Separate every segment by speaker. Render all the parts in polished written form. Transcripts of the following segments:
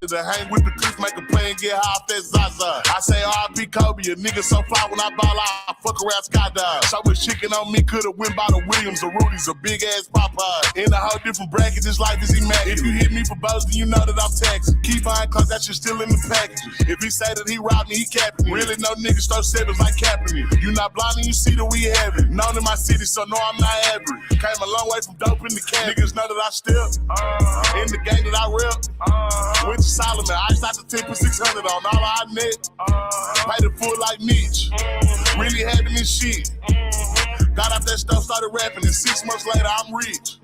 Speaker 1: To hang with the clips, make a play and get high off that Zaza. I say R.I.P. Kobe, a nigga so fly when I ball out, I fuck around skydive. So much chicken on me, coulda went by the Williams or Rudy's, a big ass Popeye. In a whole different bracket, this life is immaculate. If you hit me for boasting, you know that I'm taxing. Keep buying cause that shit still in the packages. If he say that he robbed me, he capping me. Really no niggas throw sevens like capping me. You not blind and you see that we have it. Known in my city, so no I'm not average. Came a long way from dope in the can. Niggas know that I still in the gang that I rep. Went to Solomon, I out the 10 for 600 on all I net. Paid it full like Mitch. Really having this shit. Got out that stuff, started rapping, and 6 months later, I'm rich.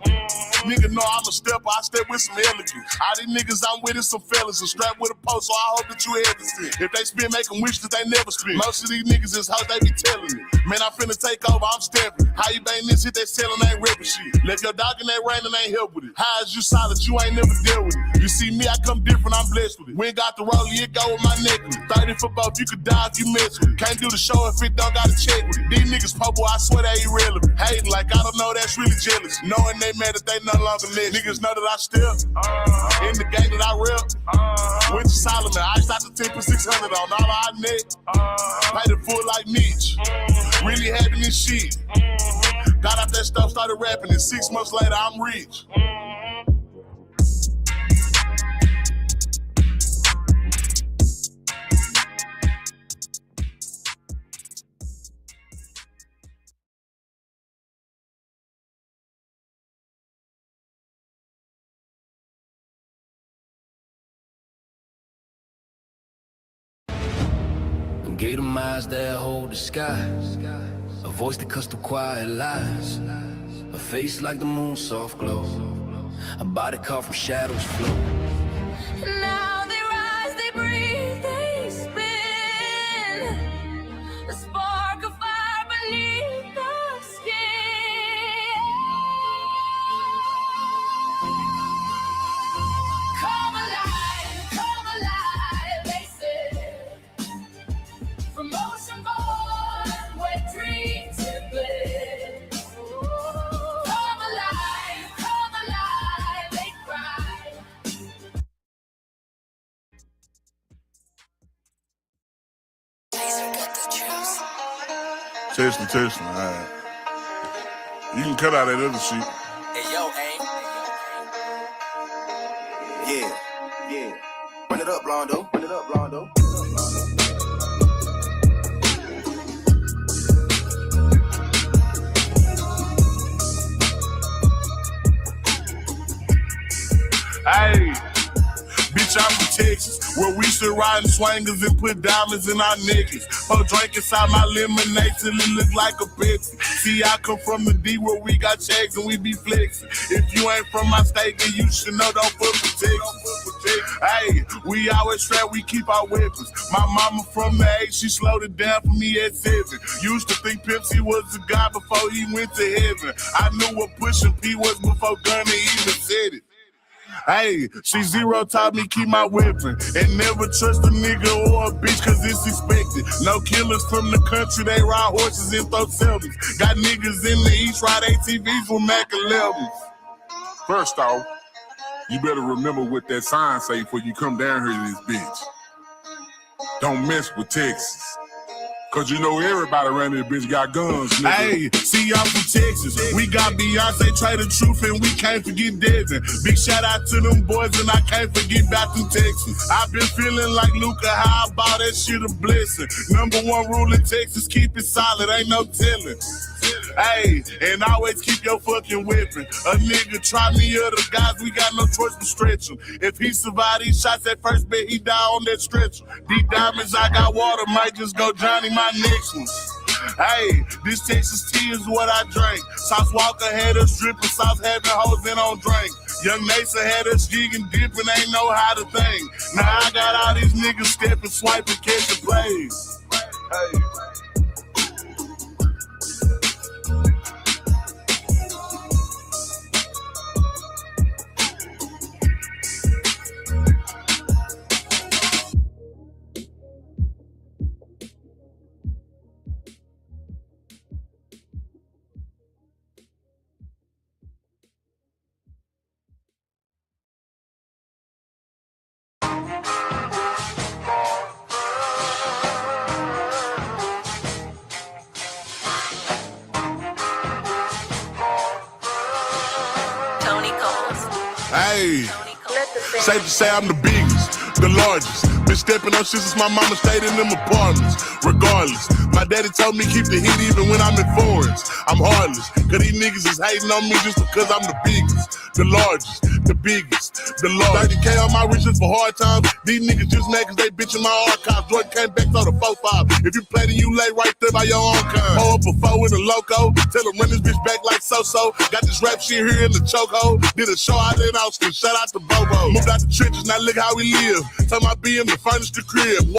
Speaker 1: Nigga know I'm a stepper, I step with some elegance. All these niggas I'm with is some fellas, and strapped with a post, so I hope that you hesitant. If they spin, make them wish that they never spin. Most of these niggas is hoes, they be telling me. Man, I'm finna take over, I'm stepping. How you bang this shit, they selling, ain't ripping shit. Left your dog in that rain and ain't help with it. How is you solid, you ain't never dealt with it. You see me, I come different, I'm blessed with it. We ain't got the roll, it go with my necklace. 30 for both, you could die if you mess with it. Can't do the show if it don't got a check with it. These niggas popo, I swear they irrelevant. Hating like I don't know, that's really jealous. Knowing they mad that they no longer live. Niggas know that I still in the gang that I rep. Went to Solomon, I out the 10 for 600 on all I net. Paid it full like Mitch. Really having this shit. Got out that stuff, started rapping, and 6 months later, I'm rich.
Speaker 2: Gave them eyes that hold the sky, a voice that cuts through quiet lies, a face like the moon's soft glow, a body caught from shadows flow.
Speaker 3: Now they rise, they breathe, they spin, a spark of fire beneath the skin. Come alive, they said. From ocean born, where dreams have been. Come alive, they cry.
Speaker 1: Testing, alright. You can cut out that other shit.
Speaker 4: Hey, yo, Aim. Yeah. Run it up, Blondo.
Speaker 1: Hey, bitch, I'm from Texas, where we should ride in swangers and put diamonds in our necklace. Pour drink inside my lemonade till it look like a Pepsi. See, I come from the D where we got checks and we be flexing. If you ain't from my state, then you should know don't fuck with Texas. Hey, we always strapped, we keep our weapons. My mama from the 8, she slowed it down for me at 7. Used to think Pepsi was the guy before he went to heaven. I knew what pushing P was before Gunna even said it. Hey, C0 taught me keep my weapon and never trust a nigga or a bitch cause it's expected. No killers from the country, they ride horses and throw selfies. Got niggas in the East ride ATVs with Mac 11s.
Speaker 5: First off, you better remember what that sign say before you come down here to this bitch. Don't mess with Texas. Cause you know everybody around this bitch got guns, nigga.
Speaker 1: Hey, see y'all from Texas. We got Beyonce, Trey the Truth, and we can't forget Devin. Big shout out to them boys, and I can't forget back to Texas. I've been feeling like Luka, how about that shit a blessing. Number 1 rule in Texas, keep it solid, ain't no telling. Hey, and always keep your fucking weapon. A nigga try me or the guys, we got no choice but stretch him. If he survive these shots at first, bet he die on that stretcher. These diamonds I got water, might just go Johnny my next one. Hey, this Texas tea is what I drink. Sauce Walker had us dripping, Sauce having hoes in on drink. Young Nasa had us jigging, dipping, ain't know how to think. Now I got all these niggas stepping, swiping, catching plays. Hey. Hey, safe to say I'm the biggest, the largest. Been stepping on shit since my mama stayed in them apartments. Regardless, my daddy told me keep the heat even when I'm in foreigns. I'm heartless, cause these niggas is hating on me just because I'm the biggest, the largest, the biggest, the largest. 30K on my riches for hard times. These niggas just mad cause they bitching my archives. Jordan came back to the 4-5. If you play, then you lay right there by your own kind. Pull up a 4 in the loco. Tell them run this bitch back like so-so. Got this rap shit here in the chokehold. Did a show out in Austin. Shout out to Bobo. Moved out the trenches, now look how we live. Tell my BM to furnish the crib.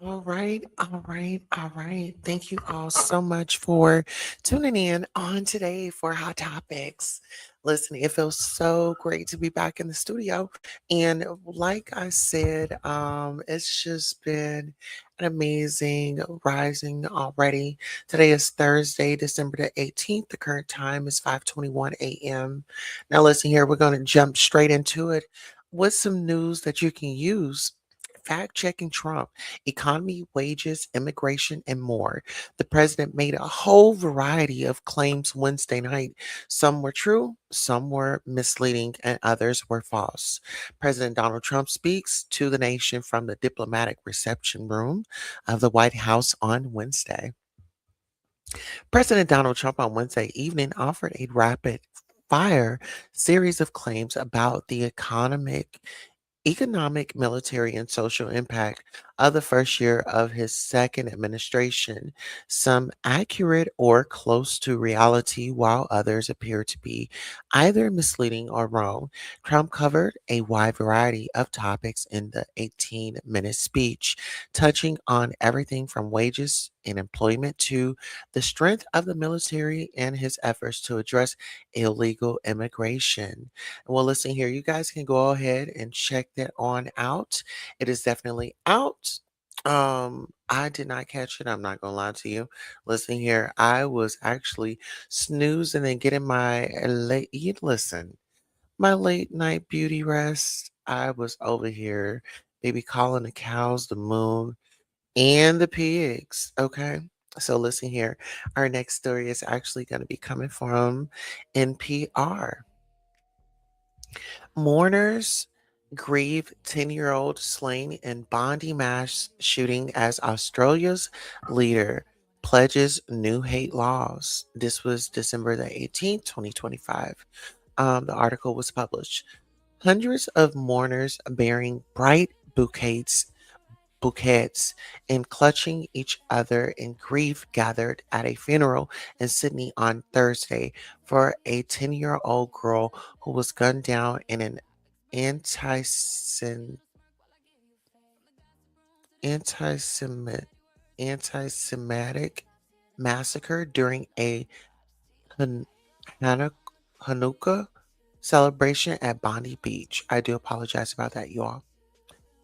Speaker 6: All right, all right, all right. Thank you all so much for tuning in on today for Hot Topics. Listen, it feels so great to be back in the studio. And like I said, it's just been an amazing rising already. Today is Thursday, December the 18th. The current time is 5:21 a.m. Now, listen here, we're going to jump straight into it with some news that you can use. Fact checking Trump, economy, wages, immigration, and more. The president made a whole variety of claims Wednesday night. Some were true, some were misleading, and others were false. President Donald Trump speaks to the nation from the diplomatic reception room of the White House on Wednesday. President Donald Trump on Wednesday evening offered a rapid fire series of claims about the economic, military, and social impact of the first year of his second administration, some accurate or close to reality, while others appear to be either misleading or wrong. Trump covered a wide variety of topics in the 18-minute speech, touching on everything from wages and employment to the strength of the military and his efforts to address illegal immigration. Well, listen here, you guys can go ahead and check that on out. It is definitely out. I did not catch it. I'm not gonna lie to you. Listen here, I was actually snoozing and getting my my late night beauty rest. I was over here, baby, calling the cows, the moon, and the pigs. Okay. So listen here. Our next story is actually going to be coming from NPR. Mourners grieve 10-year-old slain in Bondi mass shooting as Australia's leader pledges new hate laws. This was December the 18th, 2025. The article was published. Hundreds of mourners bearing bright bouquets and clutching each in grief gathered at a funeral in Sydney on Thursday for a 10-year-old girl who was gunned down in an anti-Sem- anti-Semit, anti-Semitic massacre during a Han- Hanukkah celebration at Bondi Beach. I do apologize about that, you all.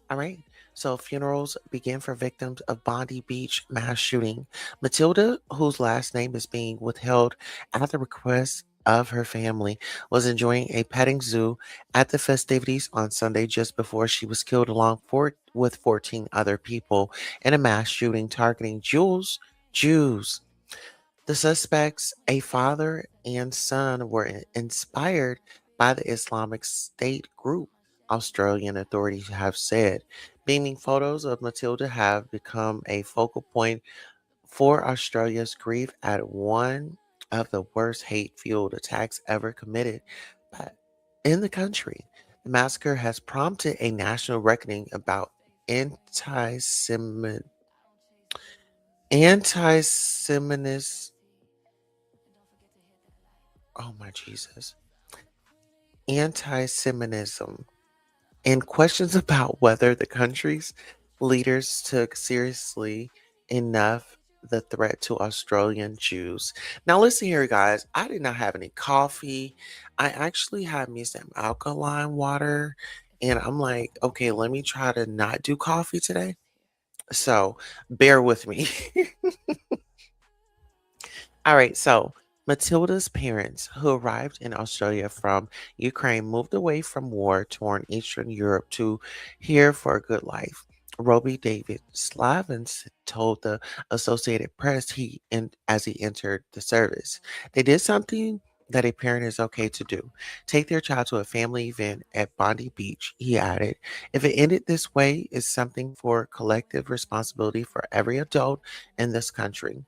Speaker 6: All right. So funerals begin for victims of Bondi Beach mass shooting. Matilda, whose last name is being withheld at the request of her family, was enjoying a petting zoo at the festivities on Sunday just before she was killed with 14 other people in a mass shooting targeting Jews. The suspects, a father and son, were inspired by the Islamic State group, Australian authorities have said. Beaming photos of Matilda have become a focal point for Australia's grief at one of the worst hate fueled attacks ever committed by- in the country. The massacre has prompted a national reckoning about anti Semitism. Oh my Jesus. Anti Semitism and questions about whether the country's leaders took seriously enough the threat to Australian Jews. Now, listen here, guys. I did not have any coffee. I actually had me some alkaline water. And I'm like, okay, let me try to not do coffee today. So bear with me. All right. So Matilda's parents, who arrived in Australia from Ukraine, moved away from war torn Eastern Europe to here for a good life. Roby David Slavins told the Associated Press as he entered the service. They did something that a parent is okay to do. Take their child to a family event at Bondi Beach, he added. If it ended this way, it's something for collective responsibility for every adult in this country.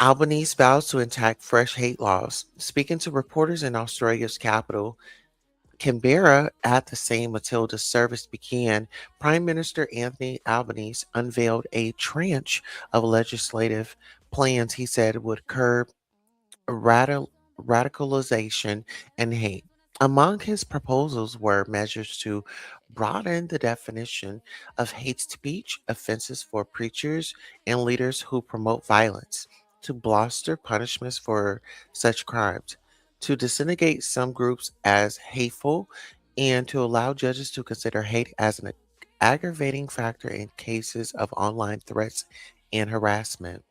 Speaker 6: Albanese vows to enact fresh hate laws. Speaking to reporters in Australia's capital, Canberra, at the same Matilda's service began, Prime Minister Anthony Albanese unveiled a tranche of legislative plans he said would curb radicalization and hate. Among his proposals were measures to broaden the definition of hate speech, offenses for preachers and leaders who promote violence, to bolster punishments for such crimes, to designate some groups as hateful, and to allow judges to consider hate as an aggravating factor in cases of online threats and harassment.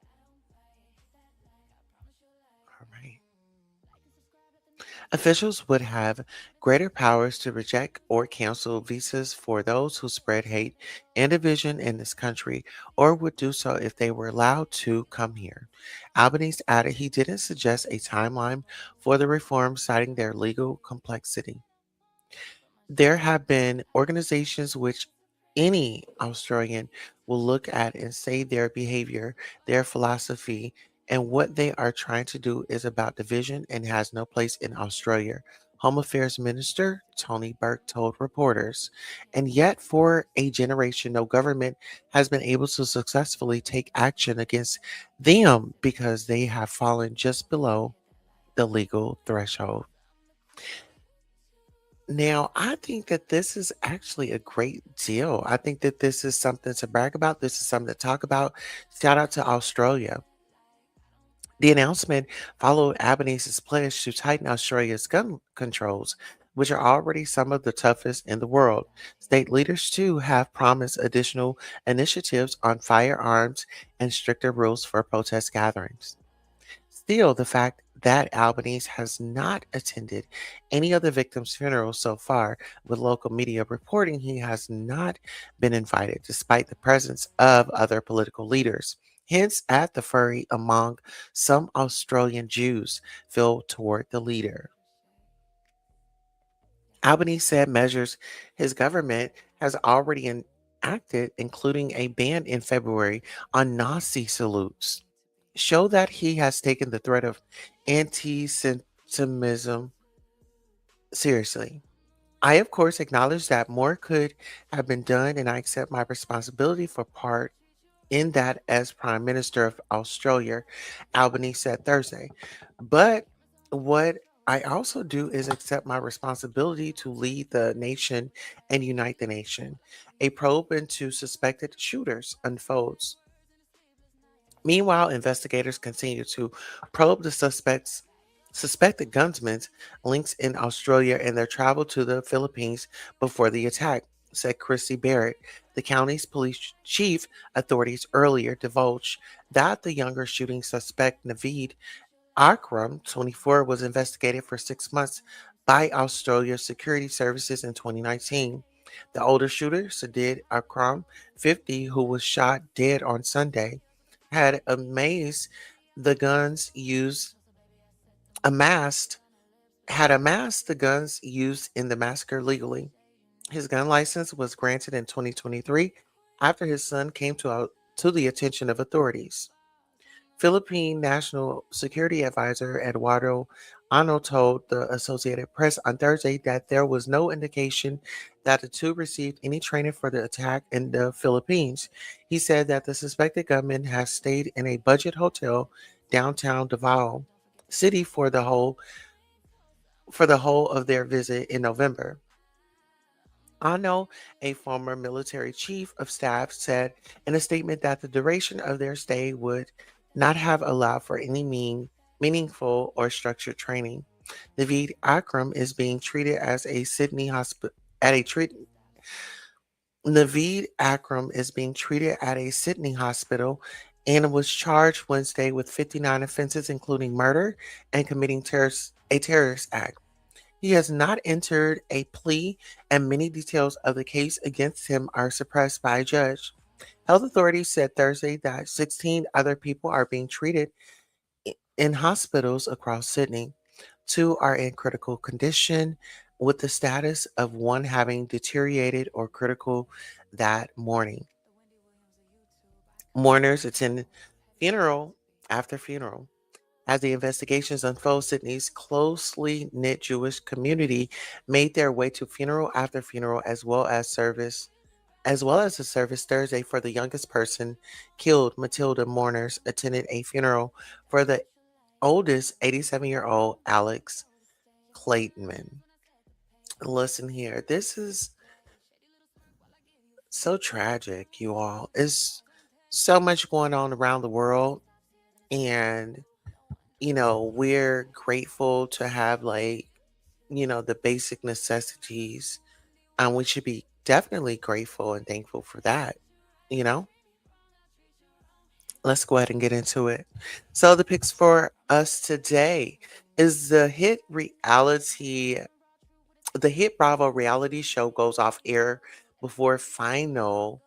Speaker 6: All right. Officials would have greater powers to reject or cancel visas for those who spread hate and division in this country, or would do so if they were allowed to come here. Albanese added he didn't suggest a timeline for the reform, citing their legal complexity. There have been organizations which any Australian will look at and say their behavior, their philosophy, and what they are trying to do is about division and has no place in Australia. Home Affairs Minister Tony Burke told reporters. And yet, for a generation, no government has been able to successfully take action against them because they have fallen just below the legal threshold. Now, I think that this is actually a great deal. I think that this is something to brag about. This is something to talk about. Shout out to Australia. The announcement followed Albanese's pledge to tighten Australia's gun controls, which are already some of the toughest in the world. State leaders, too, have promised additional initiatives on firearms and stricter rules for protest gatherings. Still, the fact that Albanese has not attended any of the victims' funerals so far, with local media reporting he has not been invited, despite the presence of other political leaders. Hence, at the fury among some Australian Jews feel toward the leader. Albanese said measures his government has already enacted, including a ban in February on Nazi salutes, show that he has taken the threat of anti Semitism seriously. I, of course, acknowledge that more could have been done, and I accept my responsibility for part in that as Prime Minister of Australia, Albanese said Thursday. But what I also do is accept my responsibility to lead the nation and unite the nation. A probe into suspected shooters unfolds. Meanwhile, investigators continue to probe the suspected gunmen's links in Australia and their travel to the Philippines before the attack, said Chrissy Barrett. The county's police chief authorities earlier divulged that the younger shooting suspect, Naveed Akram, 24, was investigated for 6 months by Australia's security services in 2019. The older shooter, Sadid Akram, 50, who was shot dead on Sunday, had the guns used amassed amassed the guns used in the massacre legally. His gun license was granted in 2023 after his son came to the attention of authorities. Philippine National Security Advisor Eduardo Ano told the Associated Press on Thursday that there was no indication that the two received any training for the attack in the Philippines. He said that the suspected gunman has stayed in a budget hotel downtown Davao City for the whole of their visit in November. Ano, a former military chief of staff, said in a statement that the duration of their stay would not have allowed for any meaningful or structured training. Naveed Akram is being treated as a Sydney hospital at a treat. Naveed Akram is being treated at a Sydney hospital and was charged Wednesday with 59 offenses, including murder and committing a terrorist act. He has not entered a plea, and many details of the case against him are suppressed by a judge. Health authorities said Thursday that 16 other people are being treated in hospitals across Sydney. Two are in critical condition, with the status of one having deteriorated or critical that morning. Mourners attended funeral after funeral. As the investigations unfold, Sydney's closely knit Jewish community made their way to funeral after funeral as well as a service Thursday for the youngest person killed. Matilda mourners attended a funeral for the oldest 87-year-old Alex Clayton. Listen here, this is so tragic, you all. It's so much going on around the world, and we're grateful to have, like, the basic necessities, and we should be definitely grateful and thankful for that. You know, let's go ahead and get into it. So, the picks for us today is the hit Bravo reality show goes off air before finale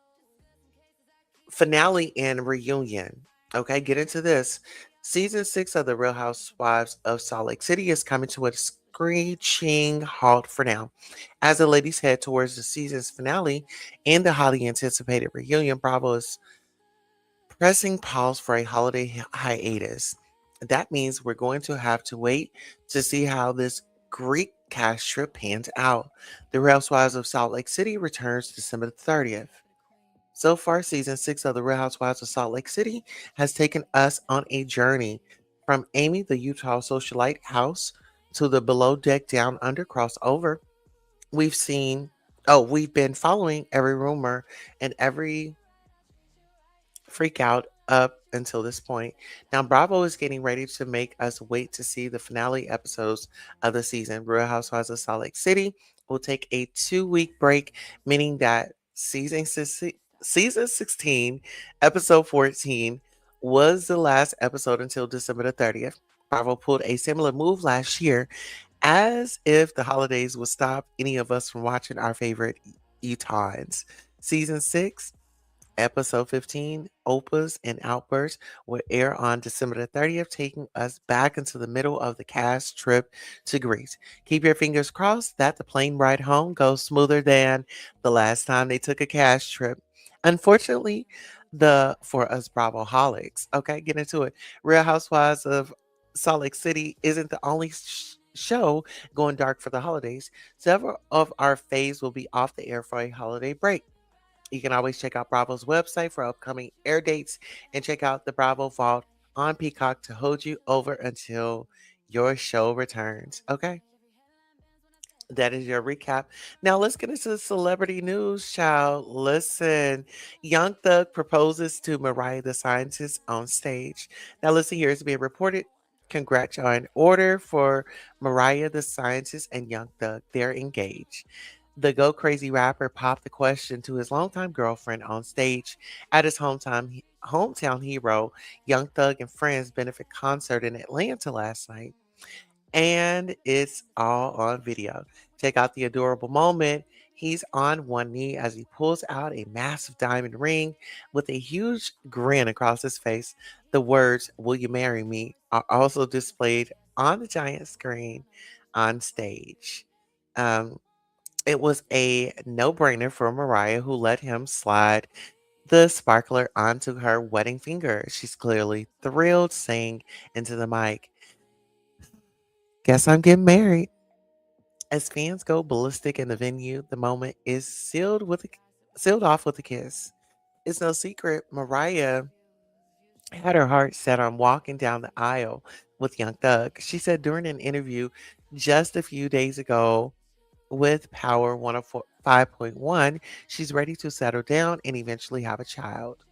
Speaker 6: and reunion. Okay, get into this. Season 6 of The Real Housewives of Salt Lake City is coming to a screeching halt for now. As the ladies head towards the season's finale and the highly anticipated reunion, Bravo is pressing pause for a holiday hiatus. That means we're going to have to wait to see how this Greek cast trip pans out. The Real Housewives of Salt Lake City returns December 30th. So far, season 6 of The Real Housewives of Salt Lake City has taken us on a journey from Amy, the Utah socialite house, to the below deck down under crossover. We've seen, we've been following every rumor and every freak out up until this point. Now, Bravo is getting ready to make us wait to see the finale episodes of the season. Real Housewives of Salt Lake City will take a 2-week break, meaning that season 16, episode 14, was the last episode until December the 30th. Bravo pulled a similar move last year, as if the holidays would stop any of us from watching our favorite Utahns. Season 6, Episode 15, Opas and Outbursts, will air on December the 30th, taking us back into the middle of the cast trip to Greece. Keep your fingers crossed that the plane ride home goes smoother than the last time they took a cast trip. Unfortunately, for us Bravo holics, okay, get into it. Real Housewives of Salt Lake City isn't the only show going dark for the holidays. Several of our faves will be off the air for a holiday break. You can always check out Bravo's website for upcoming air dates and check out the Bravo Vault on Peacock to hold you over until your show returns. Okay? That is your recap. Now let's get into the celebrity news, child. Listen, Young Thug proposes to Mariah the Scientist on stage. Now listen here, it's being reported. Congrats are in order for Mariah the Scientist and Young Thug. They're engaged. The Go Crazy rapper popped the question to his longtime girlfriend on stage at his hometown hero, Young Thug and Friends benefit concert in Atlanta last night. And it's all on video. Check out the adorable moment. He's on one knee as he pulls out a massive diamond ring with a huge grin across his face. The words, "Will you marry me?" are also displayed on the giant screen on stage. Um, it was a no brainer for Mariah, who let him slide the sparkler onto her wedding finger. She's clearly thrilled, saying into the mic, "Guess I'm getting married." As fans go ballistic in the venue, the moment is sealed off with a kiss. It's no secret Mariah had her heart set on walking down the aisle with Young Thug. She said during an interview just a few days ago with Power 105.1, she's ready to settle down and eventually have a child.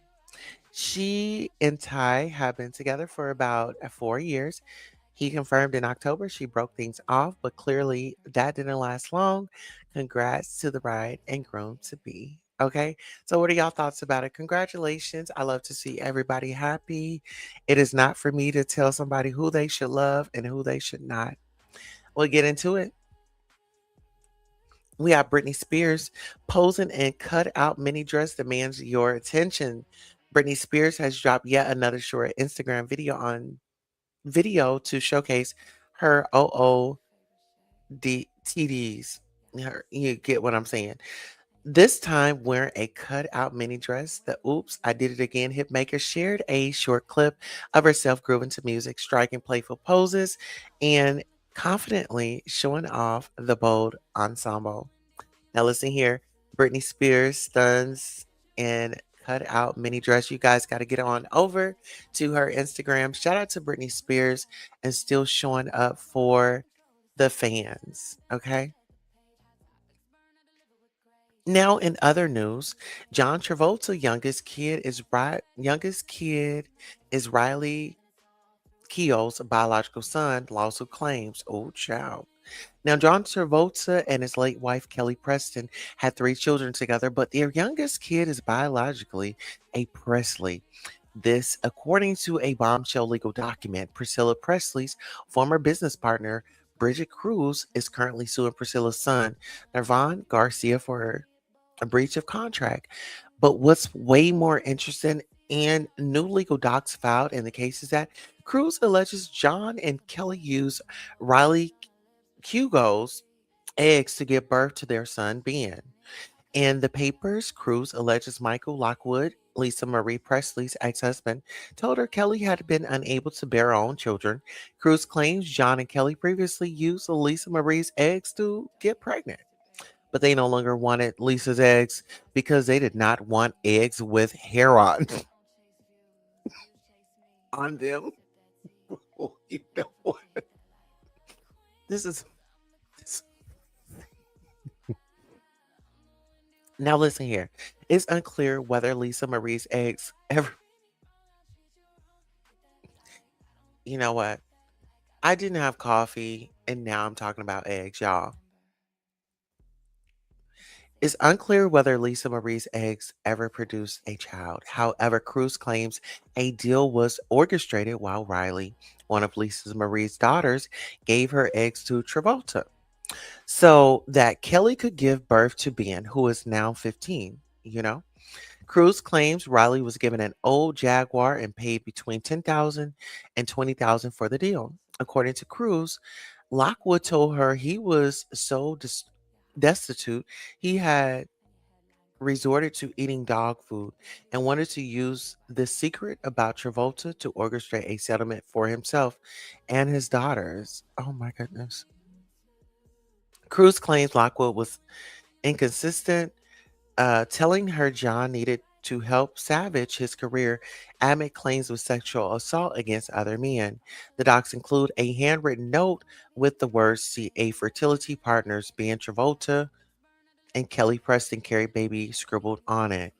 Speaker 6: She and Ty have been together for about 4 years. He confirmed in October she broke things off, but clearly that didn't last long. Congrats to the bride and groom to be. Okay. So, what are y'all thoughts about it? Congratulations. I love to see everybody happy. It is not for me to tell somebody who they should love and who they should not. We'll get into it. We have Britney Spears posing in cut out mini dress demands your attention. Britney Spears has dropped yet another short Instagram video to showcase her OOTDs. You get what I'm saying. This time wearing a cut out mini dress, the Oops, I Did It Again hitmaker shared a short clip of herself grooving to music, striking playful poses, and confidently showing off the bold ensemble. Now listen here. Britney Spears stuns in cut out mini dress. You guys got to get on over to her Instagram. Shout out to Britney Spears and still showing up for the fans. Okay. Now, in other news, John Travolta's youngest kid is Riley Keough's biological son. Lawsuit claims. Oh, child. Now, John Travolta and his late wife Kelly Preston had 3 children together, but their youngest kid is biologically a Presley. This, according to a bombshell legal document. Priscilla Presley's former business partner, Bridget Cruz, is currently suing Priscilla's son, Nervon Garcia, for a breach of contract. But what's way more interesting and new legal docs filed in the case is that Cruz alleges John and Kelly used Riley Hugo's eggs to give birth to their son, Ben. In the papers, Cruz alleges Michael Lockwood, Lisa Marie Presley's ex husband, told her Kelly had been unable to bear her own children. Cruz claims John and Kelly previously used Lisa Marie's eggs to get pregnant, but they no longer wanted Lisa's eggs because they did not want eggs with hair on on them. You know what? This is this. Now listen here. It's unclear whether Lisa Marie's eggs ever. You know what? I didn't have coffee, and now I'm talking about eggs, y'all. It's unclear whether Lisa Marie's eggs ever produced a child. However, Cruz claims a deal was orchestrated while Riley, one of Lisa Marie's daughters, gave her eggs to Travolta so that Kelly could give birth to Ben, who is now 15. Cruz claims Riley was given an old Jaguar and paid between 10,000 and 20,000 for the deal. According to Cruz, Lockwood told her he was so destitute he had resorted to eating dog food and wanted to use the secret about Travolta to orchestrate a settlement for himself and his daughters. Oh my goodness. Cruz claims Lockwood was inconsistent, telling her John needed to help salvage his career amid claims of sexual assault against other men. The docs include a handwritten note with the words "See a fertility partners, Ben Travolta and Kelly Preston carry baby" scribbled on it.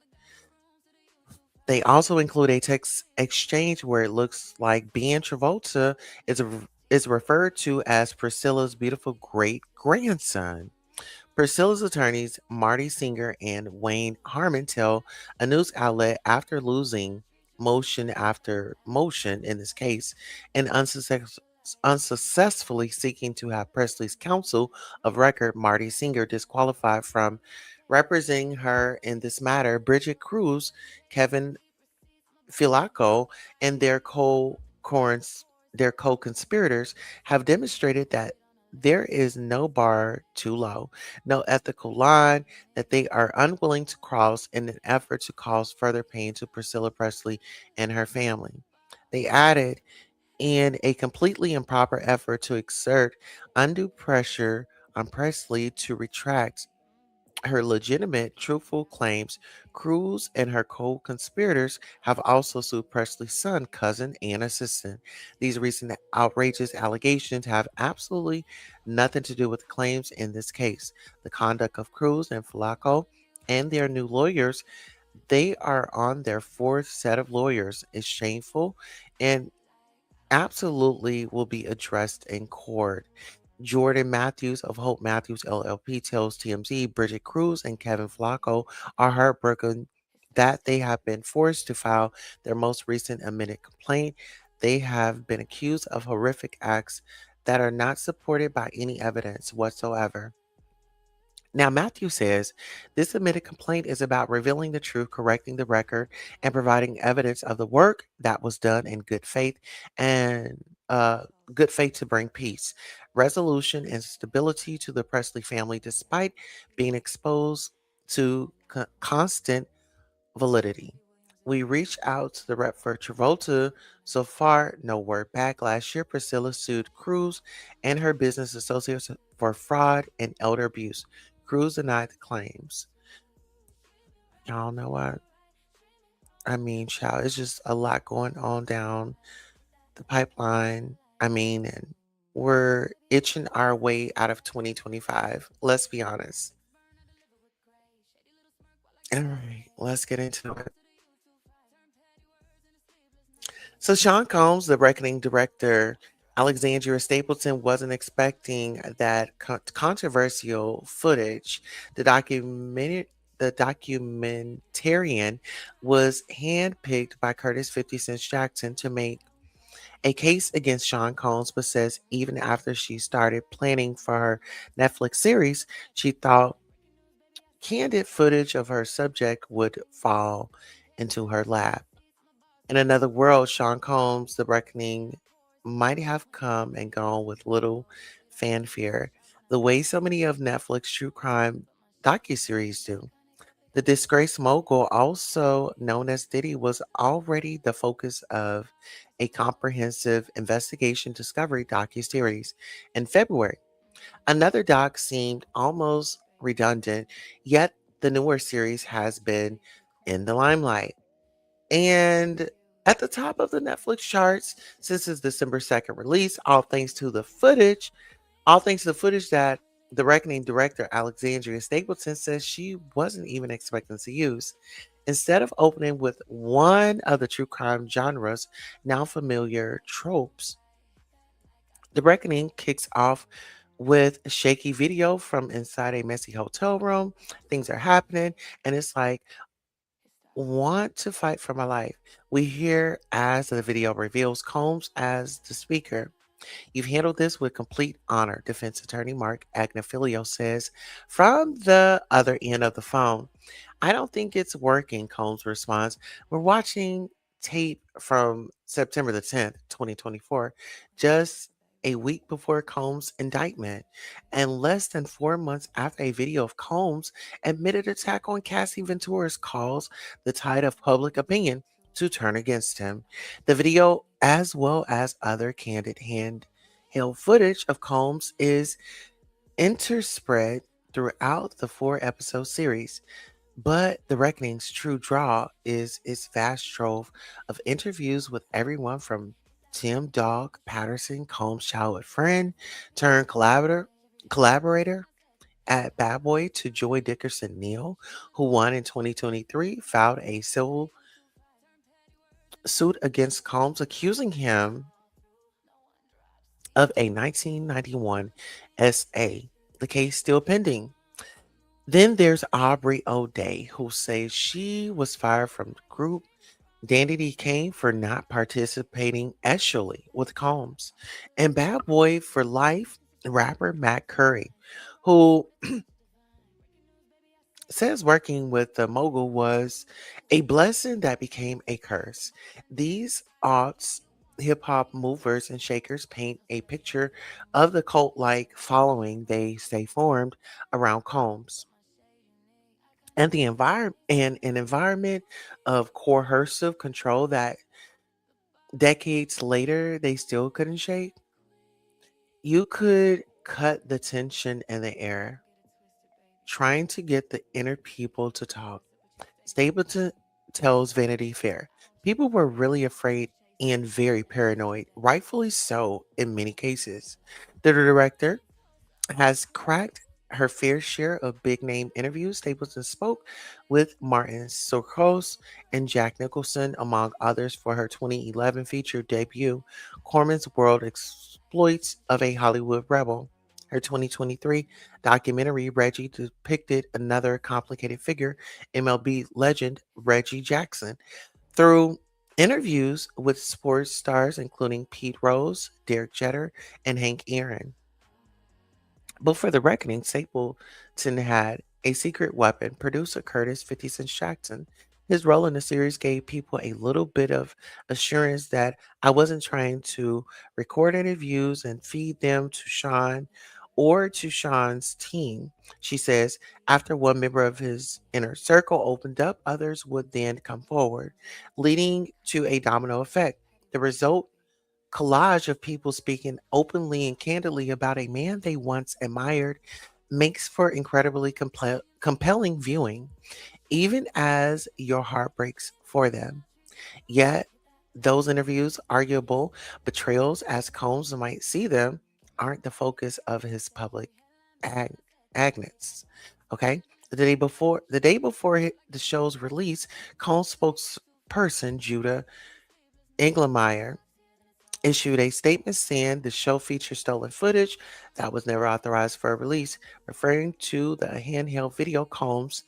Speaker 6: They also include a text exchange where it looks like Ben Travolta is referred to as Priscilla's beautiful great grandson. Priscilla's attorneys, Marty Singer and Wayne Harmon, tell a news outlet after losing motion after motion in this case and unsuccessfully seeking to have Presley's counsel of record, Marty Singer, disqualified from representing her in this matter. Bridget Cruz, Kevin Filaco, and their co-conspirators have demonstrated that there is no bar too low, no ethical line that they are unwilling to cross in an effort to cause further pain to Priscilla Presley and her family. They added, in a completely improper effort to exert undue pressure on Presley to retract her legitimate, truthful claims, Cruz and her co conspirators have also sued Presley's son, cousin, and assistant. These recent outrageous allegations have absolutely nothing to do with the claims in this case. The conduct of Cruz and Flaco and their new lawyers, they are on their 4th set of lawyers, is shameful and absolutely will be addressed in court. Jordan Matthews of Hope Matthews LLP tells TMZ Bridget Cruz and Kevin Flacco are heartbroken that they have been forced to file their most recent amended complaint. They have been accused of horrific acts that are not supported by any evidence whatsoever. Now, Matthew says this submitted complaint is about revealing the truth, correcting the record, and providing evidence of the work that was done in and good faith to bring peace, resolution, and stability to the Presley family, despite being exposed to constant validity. We reached out to the rep for Travolta. So far, no word back. Last year, Priscilla sued Cruz and her business associates for fraud and elder abuse. Cruz denied the claims. Y'all know what? I mean, child, it's just a lot going on down the pipeline. I mean, and we're itching our way out of 2025. Let's be honest. All right, let's get into it. So Sean Combs, the Reckoning director, Alexandria Stapleton wasn't expecting that controversial footage. The documentarian was handpicked by Curtis 50 Cent Jackson to make a case against Sean Combs, but says even after she started planning for her Netflix series, she thought candid footage of her subject would fall into her lap. In another world, Sean Combs, The Reckoning, might have come and gone with little fanfare, the way so many of Netflix true crime docuseries do. The disgraced mogul, also known as Diddy, was already the focus of a comprehensive investigation discovery docuseries. In February, another doc seemed almost redundant, yet the newer series has been in the limelight. And at the top of the Netflix charts since its December 2nd release, all thanks to the footage that The Reckoning director Alexandria Stapleton says she wasn't even expecting to use. Instead of opening with one of the true crime genre's now familiar tropes, The Reckoning kicks off with a shaky video from inside a messy hotel room. Things are happening, and it's like, want to fight for my life. We hear as the video reveals Combs as the speaker. You've handled this with complete honor, defense attorney Mark Agnafilio says from the other end of the phone. I don't think it's working, Combs responds. We're watching tape from September the 10th, 2024, just a week before Combs' indictment, and less than 4 months after a video of Combs' admitted attack on Cassie Ventura's caused the tide of public opinion to turn against him. The video, as well as other candid handheld footage of Combs, is interspread throughout the 4 episode series. But The Reckoning's true draw is its vast trove of interviews with everyone from Tim Dog Patterson, Combs' childhood friend, turned collaborator at Bad Boy, to Joy Dickerson Neal, who won in 2023, filed a civil suit against Combs, accusing him of a 1991 SA. The case still pending. Then there's Aubrey O'Day, who says she was fired from the group Dandy D. Kane for not participating actually with Combs, and Bad Boy for Life rapper Matt Curry, who says working with the mogul was a blessing that became a curse. These aughts hip hop movers and shakers paint a picture of the cult like following they stay formed around Combs. And the environment and an environment of coercive control that decades later they still couldn't shake. You could cut the tension in the air, trying to get the inner people to talk. Stapleton tells Vanity Fair, people were really afraid and very paranoid, rightfully so in many cases. The director has cracked her fair share of big name interviews. Stapleton spoke with Martin Scorsese and Jack Nicholson, among others, for her 2011 feature debut, Corman's World Exploits of a Hollywood Rebel. Her 2023 documentary, Reggie, depicted another complicated figure, MLB legend Reggie Jackson, through interviews with sports stars including Pete Rose, Derek Jeter, and Hank Aaron. Before the reckoning, Stapleton had a secret weapon. Producer Curtis 50 Cent Jackson. His role in the series gave people a little bit of assurance that I wasn't trying to record interviews and feed them to Sean or to Sean's team. She says, after one member of his inner circle opened up, others would then come forward, leading to a domino effect. The result collage of people speaking openly and candidly about a man they once admired makes for incredibly compelling viewing, even as your heart breaks for them. Yet, those interviews, arguable betrayals as Combs might see them, aren't the focus of his public ag- agnes. Okay? The day before the show's release, Combs spokesperson Judah Engelmeyer issued a statement saying the show features stolen footage that was never authorized for release, referring to the handheld video Combs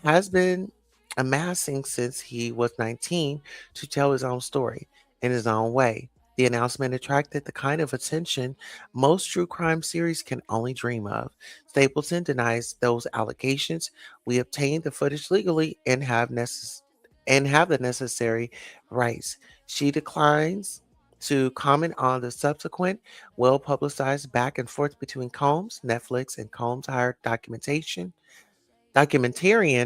Speaker 6: has been amassing since he was 19 to tell his own story in his own way. The announcement attracted the kind of attention most true crime series can only dream of. Stapleton denies those allegations. We obtained the footage legally and have the necessary rights. She declines to comment on the subsequent, well publicized back and forth between Combs, Netflix, and Combs hired documentarian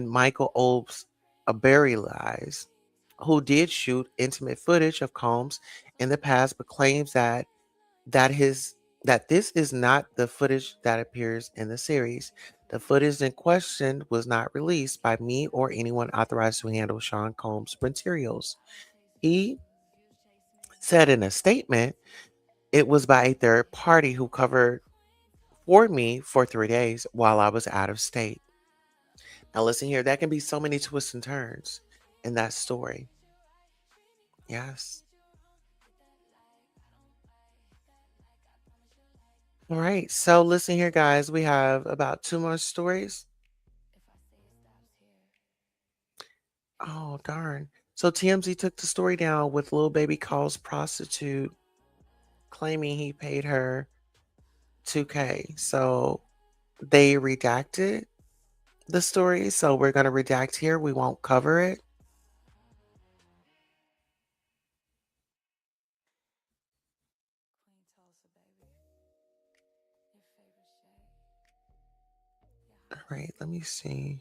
Speaker 6: Michael Obes Aberilize, who did shoot intimate footage of Combs in the past, but claims that his that this is not the footage that appears in the series. The footage in question was not released by me or anyone authorized to handle Sean Combs' materials. He said in a statement, it was by a third party who covered for me for 3 days while I was out of state. Now, listen here, that can be so many twists and turns in that story. Yes. All right. So, listen here, guys. We have about two more stories. Oh, darn. So, TMZ took the story down with Lil Baby calls prostitute claiming he paid her 2K. So, they redacted the story. So, we're going to redact here. We won't cover it. All right. Let me see.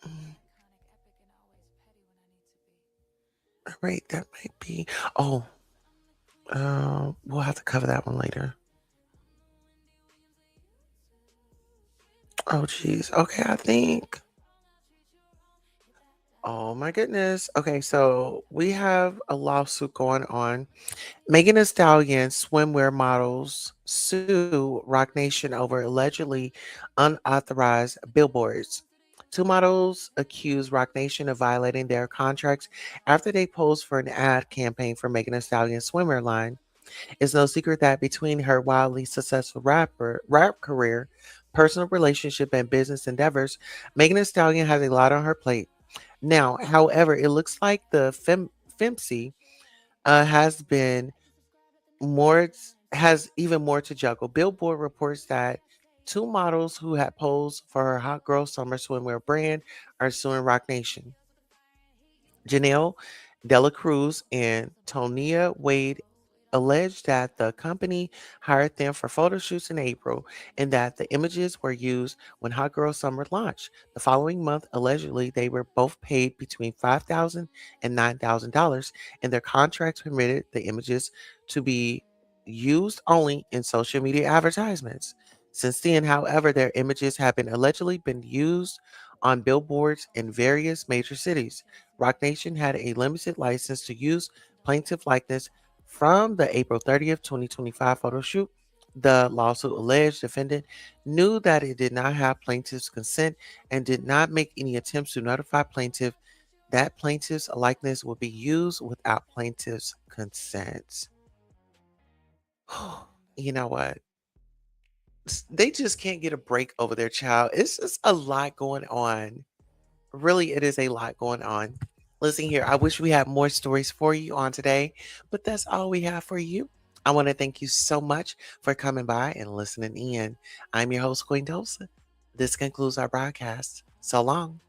Speaker 6: Mm, all right. That might be. Oh, we'll have to cover that one later. Oh, geez. Okay. I think. Oh my goodness. Okay, so we have a lawsuit going on. Megan Thee Stallion swimwear models sue Roc Nation over allegedly unauthorized billboards. Two models accuse Roc Nation of violating their contracts after they posed for an ad campaign for Megan Thee Stallion's swimwear line. It's no secret that between her wildly successful rap career, personal relationship, and business endeavors, Megan Thee Stallion has a lot on her plate. Now, however, it looks like the FEMC has been more has even more to juggle. Billboard reports that two models who had posed for her Hot Girl Summer swimwear brand are suing Roc Nation. Janelle Dela Cruz and Tonia Wade alleged that the company hired them for photo shoots in April and that the images were used when Hot Girl Summer launched. The following month, allegedly, they were both paid between $5,000 and $9,000, and their contracts permitted the images to be used only in social media advertisements. Since then, however, their images have been allegedly been used on billboards in various major cities. Roc Nation had a limited license to use plaintiff likeness from the April 30th, 2025 photo shoot. The lawsuit alleged defendant knew that it did not have plaintiff's consent and did not make any attempts to notify plaintiff that plaintiff's likeness would be used without plaintiff's consent. You know what? They just can't get a break over their child. It's just a lot going on. Really, it is a lot going on. Listen here, I wish we had more stories for you on today, but that's all we have for you. I want to thank you so much for coming by and listening in. I'm your host, Queen Tulsa. This concludes our broadcast. So long.